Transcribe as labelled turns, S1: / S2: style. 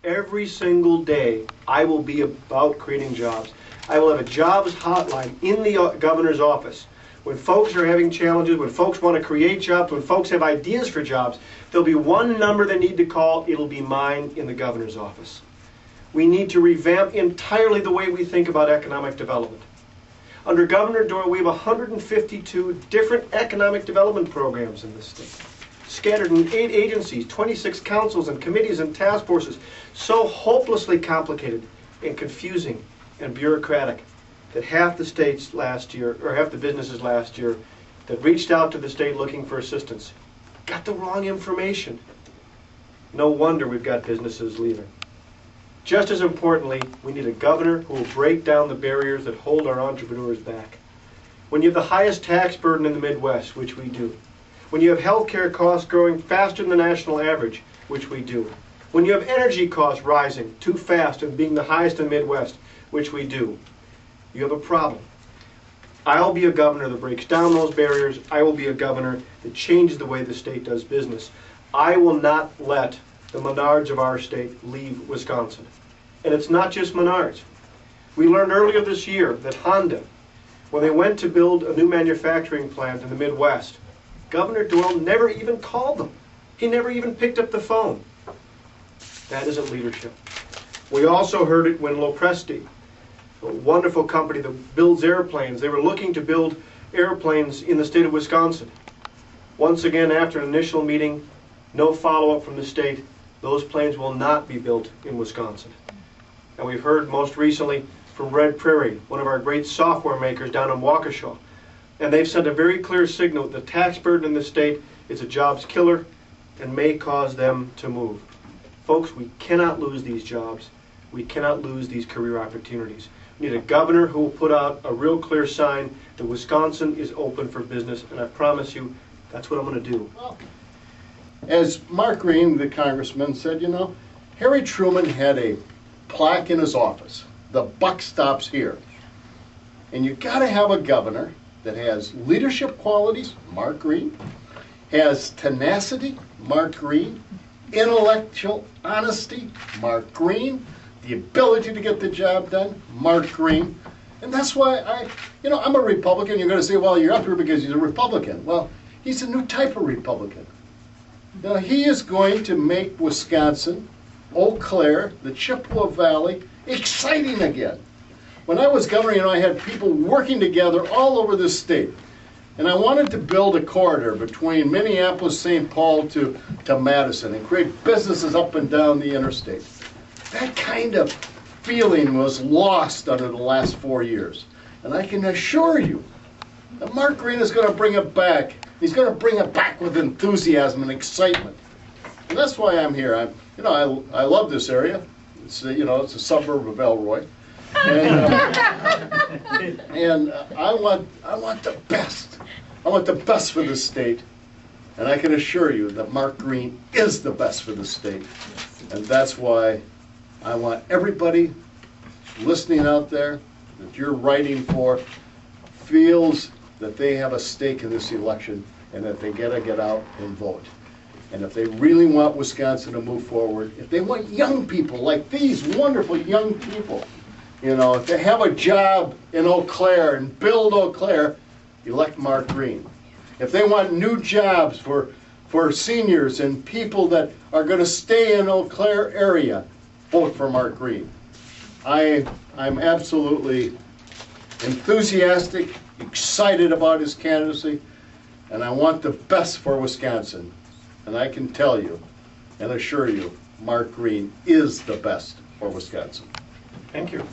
S1: every single day, I will be about creating jobs. I will have a jobs hotline in the governor's office. When folks are having challenges, when folks want to create jobs, when folks have ideas for jobs, there'll be one number they need to call. It'll be mine in the governor's office. We need to revamp entirely the way we think about economic development. Under Governor Doyle, we have 152 different economic development programs in this state, scattered in 8 agencies, 26 councils and committees and task forces, so hopelessly complicated and confusing and bureaucratic that half the states last year, or half the businesses last year that reached out to the state looking for assistance, got the wrong information. No wonder we've got businesses leaving. Just as importantly, we need a governor who will break down the barriers that hold our entrepreneurs back. When you have the highest tax burden in the Midwest, which we do, when you have healthcare costs growing faster than the national average, which we do, when you have energy costs rising too fast and being the highest in the Midwest, which we do, you have a problem. I'll be a governor that breaks down those barriers. I will be a governor that changes the way the state does business. I will not let the Menards of our state leave Wisconsin. And it's not just Menards. We learned earlier this year that Honda, when they went to build a new manufacturing plant in the Midwest, Governor Doyle never even called them. He never even picked up the phone. That isn't leadership. We also heard it when Lopresti, a wonderful company that builds airplanes, they were looking to build airplanes in the state of Wisconsin. Once again, after an initial meeting, no follow-up from the state, those planes will not be built in Wisconsin. And we've heard most recently from Red Prairie, one of our great software makers down in Waukesha. And they've sent a very clear signal that the tax burden in the state is a jobs killer and may cause them to move. Folks, we cannot lose these jobs. We cannot lose these career opportunities. We need a governor who will put out a real clear sign that Wisconsin is open for business, and I promise you, that's what I'm going to do.
S2: Well, as Mark Green, the congressman, said, you know, Harry Truman had a plaque in his office. The buck stops here. And you got to have a governor that has leadership qualities, Mark Green, has tenacity, Mark Green, intellectual honesty, Mark Green, the ability to get the job done, Mark Green. And that's why I'm a Republican. You're going to say, well, you're up here because he's a Republican. Well, he's a new type of Republican. Now, he is going to make Wisconsin, Eau Claire, the Chippewa Valley, exciting again. When I was governor, I had people working together all over the state. And I wanted to build a corridor between Minneapolis, St. Paul to Madison and create businesses up and down the interstate. That kind of feeling was lost under the last 4 years. And I can assure you that Mark Green is going to bring it back. He's going to bring it back with enthusiasm and excitement. And that's why I'm here. I love this area. It's it's a suburb of Elroy. And I want the best. I want the best for the state. And I can assure you that Mark Green is the best for the state. And that's why I want everybody listening out there that you're writing for feels that they have a stake in this election and that they gotta get out and vote. And if they really want Wisconsin to move forward, if they want young people like these wonderful young people, if they have a job in Eau Claire and build Eau Claire, elect Mark Green. If they want new jobs for seniors and people that are going to stay in Eau Claire area, vote for Mark Green. I'm absolutely enthusiastic, excited about his candidacy, and I want the best for Wisconsin. And I can tell you and assure you, Mark Green is the best for Wisconsin.
S1: Thank you.